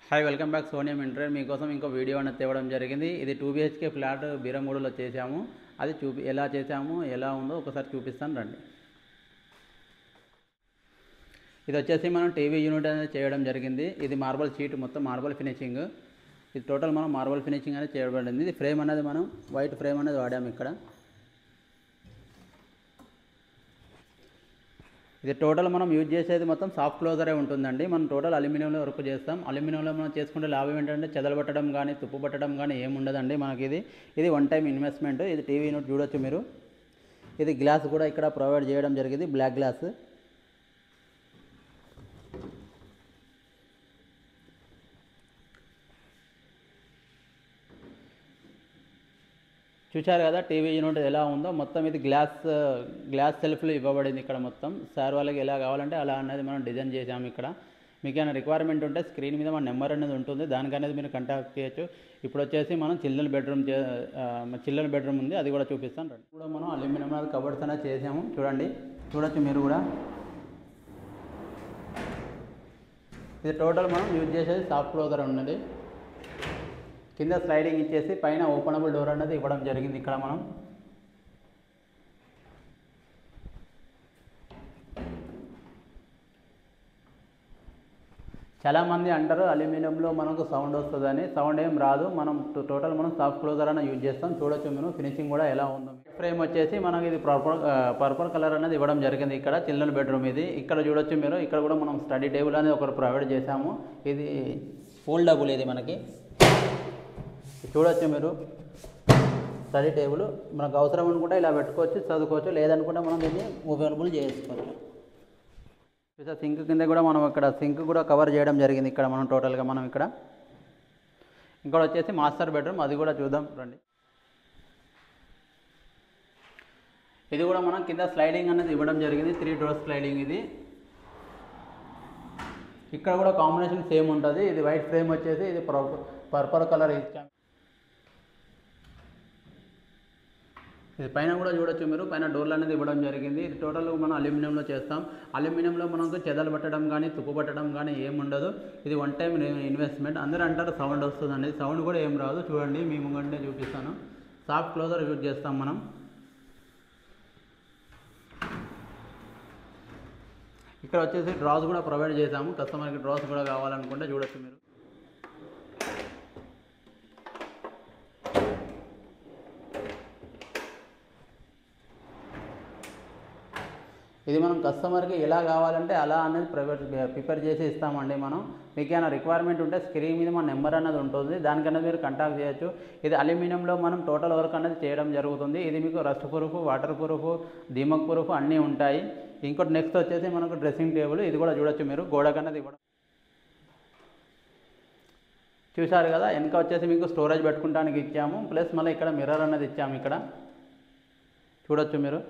Hi welcome back సోనియం interview మీకోసం ఇంకో video అనేది తేవడం జరిగింది. ఇది 2 BHK ఫ్లాట్ బీరంగూడలో చేసాము. అది ఎలా చేసాము ఎలా ఉందో ఒకసారి చూపిస్తాను రండి. ఇది వచ్చేసి మనం టీవీ యూనిట్ అనేది చేయడం జరిగింది. ఇది మార్బల్ షీట్ మొత్తం మార్బల్ ఫినిషింగ్. ఇది టోటల్ మనం మార్బల్ ఫినిషింగ్ అనేది చేయబడింది. ఇది ఫ్రేమ్ అనేది మనం వైట్ ఫ్రేమ్ అనేది వాడాము ఇక్కడ. ఇది టోటల్ మనం యూజ్ చేసేది మొత్తం సాఫ్ట్ క్లోజరే ఉంటుందండి. మనం టోటల్ అల్యూమినియంలో వర్క్ చేస్తాం. అల్యూమినియంలో మనం చేసుకుంటే లాభం ఏంటంటే చెదలబట్టడం కానీ తుప్పు పట్టడం కానీ ఏముండదండి మనకి. ఇది వన్ టైం ఇన్వెస్ట్మెంట్. ఇది టీవీ యూనిట్ చూడొచ్చు మీరు. ఇది గ్లాస్ కూడా ఇక్కడ ప్రొవైడ్ చేయడం జరిగింది, బ్లాక్ గ్లాస్. చూశారు కదా టీవీ యూనిట్ ఎలా ఉందో. మొత్తం ఇది గ్లాస్ సెల్ఫ్లు ఇవ్వబడింది ఇక్కడ మొత్తం. సార్ వాళ్ళకి ఎలా కావాలంటే అలా అనేది మనం డిజైన్ చేసాము ఇక్కడ. మీకు ఏమైనా రిక్వైర్మెంట్ ఉంటే స్క్రీన్ మీద మన నెంబర్ అనేది ఉంటుంది, దానికనేది మీరు కాంటాక్ట్ చేయొచ్చు. ఇప్పుడు వచ్చేసి మనం చిల్డ్రన్ బెడ్రూమ్ ఉంది, అది కూడా చూపిస్తాను రండి. కూడా మనం అల్యూమినియం కబర్డ్స్ అనేది చేసాము, చూడొచ్చు మీరు కూడా. ఇది టోటల్ మనం యూజ్ చేసేది సాఫ్ట్ క్లోజర్ ఉన్నది. కింద స్లైడింగ్ ఇచ్చేసి పైన ఓపెనబుల్ డోర్ అనేది ఇవ్వడం జరిగింది ఇక్కడ మనం. చాలామంది అంటారు అల్యూమినియంలో మనకు సౌండ్ వస్తుందని. సౌండ్ ఏం రాదు. మనం టోటల్ మనం సాఫ్ట్ క్లోజర్ అనేది యూజ్ చేస్తాం. చూడొచ్చు మీరు ఫినిషింగ్ కూడా ఎలా ఉందో. ఫ్రేమ్ వచ్చేసి మనకి ఇది పర్పుల్ కలర్ అనేది ఇవ్వడం జరిగింది ఇక్కడ. చిల్డ్రన్ బెడ్రూమ్ ఇది. ఇక్కడ చూడొచ్చు మీరు. ఇక్కడ కూడా మనం స్టడీ టేబుల్ అనేది ఒకరు ప్రొవైడ్ చేసాము. ఇది ఫోల్డబుల్. ఇది మనకి చూడొచ్చు మీరు. స్టడీ టేబుల్ మనకు అవసరం అనుకుంటే ఇలా పెట్టుకోవచ్చు, చదువుకోవచ్చు. లేదనుకుంటే మనం దీన్ని మూవబుల్ చేసుకోవచ్చు. సింక్ కింద కూడా మనం ఇక్కడ సింక్ కూడా కవర్ చేయడం జరిగింది ఇక్కడ మనం టోటల్గా. మనం ఇక్కడ వచ్చేసి మాస్టర్ బెడ్రూమ్, అది కూడా చూద్దాం రండి. ఇది కూడా మనం కింద స్లైడింగ్ అనేది ఇవ్వడం జరిగింది, 3 డోర్ స్లైడింగ్ ఇది. ఇక్కడ కూడా కాంబినేషన్ సేమ్ ఉంటుంది. ఇది వైట్ ఫ్రేమ్ వచ్చేసి ఇది పర్పుల్ కలర్ ఇచ్చాము. ఇది పైన కూడా చూడొచ్చు మీరు. పైన డోర్లు అనేది ఇవ్వడం జరిగింది. ఇది టోటల్ మనం అల్యూమినియంలో చేస్తాం. అల్యూమినియంలో మనకు చెదలు పట్టడం కానీ తుప్పు పట్టడం కానీ ఏముండదు. ఇది వన్ టైం ఇన్వెస్ట్మెంట్. అందరూ అంటారు సౌండ్ వస్తుందండి. సౌండ్ కూడా ఏం రాదు. చూడండి మీ ముంగంటే చూపిస్తాను. సాఫ్ట్ క్లోజర్ యూజ్ చేస్తాం మనం. ఇక్కడ వచ్చేసి డ్రాస్ కూడా ప్రొవైడ్ చేసాము. కస్టమర్కి డ్రాస్ కూడా కావాలనుకుంటే చూడొచ్చు మీరు. ఇది మనం కస్టమర్కి ఎలా కావాలంటే అలా అనేది ప్రిపేర్ చేసి ఇస్తామండి మనం. మీకు ఏమైనా రిక్వైర్మెంట్ ఉంటే స్క్రీన్ మీద మన నెంబర్ అనేది ఉంటుంది, దానికన్నా మీరు కాంటాక్ట్ చేయొచ్చు. ఇది అల్యూమినియంలో మనం టోటల్ వర్క్ అనేది చేయడం జరుగుతుంది. ఇది మీకు రస్ట్ ప్రూఫ్, వాటర్ ప్రూఫ్, దీమక్ ప్రూఫ్ అన్నీ ఉంటాయి. ఇంకోటి నెక్స్ట్ వచ్చేసి మనకు డ్రెస్సింగ్ టేబుల్. ఇది కూడా చూడొచ్చు మీరు. గోడకన్నది ఇవ్వడం చూశారు కదా. వెనక వచ్చేసి మీకు స్టోరేజ్ పెట్టుకోవడానికి ఇచ్చాము. ప్లస్ మళ్ళీ ఇక్కడ మిర్రర్ అనేది ఇచ్చాము ఇక్కడ. చూడొచ్చు మీరు.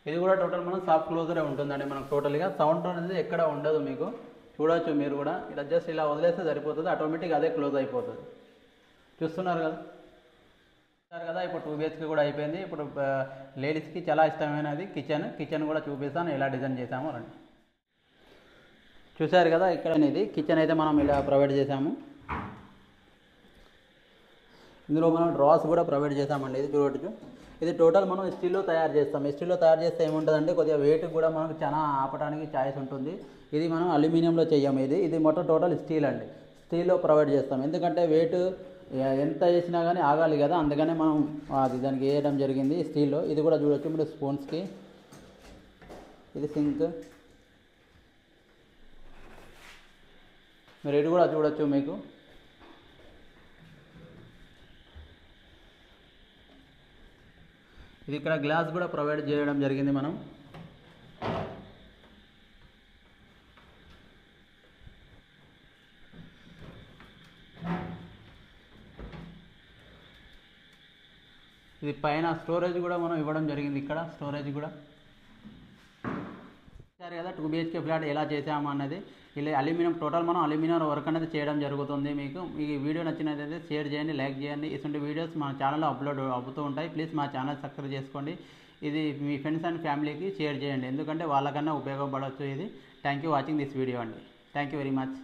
ఇది కూడా టోటల్ మనం సాఫ్ట్ క్లోజరే ఉంటుందండి మనకు. టోటల్గా సౌండ్ అనేది ఎక్కడ ఉండదు మీకు. చూడవచ్చు మీరు కూడా. ఇలా జస్ట్ ఇలా వదిలేస్తే సరిపోతుంది, ఆటోమేటిక్గా అదే క్లోజ్ అయిపోతుంది. చూస్తున్నారు కదా. ఇప్పుడు 2 BHK కూడా అయిపోయింది. ఇప్పుడు లేడీస్కి చాలా ఇష్టమైనది కిచెన్ కూడా చూపిస్తాను ఎలా డిజైన్ చేసామో రండి. చూశారు కదా ఇక్కడ ఇది కిచెన్ అయితే మనం ఇలా ప్రొవైడ్ చేసాము. ఇందులో మనం డ్రాస్ కూడా ప్రొవైడ్ చేసామండి. ఇది చూడవచ్చు. ఇది టోటల్ మనం స్టీల్లో తయారు చేస్తాం. స్టీల్లో తయారు చేస్తే ఏముంటుందంటే కొద్దిగా వెయిట్ కూడా మనకు చాలా ఆపడానికి ఛాయిస్ ఉంటుంది. ఇది మనం అల్యూమినియంలో చెయ్యము. ఇది మొత్తం టోటల్ స్టీల్ అండి. స్టీల్లో ప్రొవైడ్ చేస్తాం. ఎందుకంటే వెయిట్ ఎంత చేసినా కానీ ఆగాలి కదా, అందుకనే మనం దానికి వేయడం జరిగింది స్టీల్లో. ఇది కూడా చూడొచ్చు మీరు స్పూన్స్కి. ఇది సింక్. మీరు ఇది కూడా చూడొచ్చు మీకు. ఇది ఇక్కడ గ్లాస్ కూడా ప్రొవైడ్ చేయడం జరిగింది మనం. ఇది పైన స్టోరేజ్ కూడా మనం ఇవ్వడం జరిగింది ఇక్కడ. స్టోరేజ్ కూడా చూశారు కదా 2 BHK ఫ్లాట్ ఎలా చేసాము అన్నది. ఇలా అల్యూమినియం టోటల్ మనం అల్యూమినియం వర్క్ అనేది చేయడం జరుగుతుంది. మీకు ఈ వీడియో నచ్చినట్లయితే షేర్ చేయండి, లైక్ చేయండి. ఇటువంటి వీడియోస్ మా ఛానల్లో అప్లోడ్ అవుతూ ఉంటాయి. ప్లీజ్ మా ఛానల్ సబ్స్క్రైబ్ చేసుకోండి. ఇది మీ ఫ్రెండ్స్ అండ్ ఫ్యామిలీకి షేర్ చేయండి, ఎందుకంటే వాళ్ళకన్నా ఉపయోగపడవచ్చు ఇది. Thank you watching this video అండి. Thank you very much.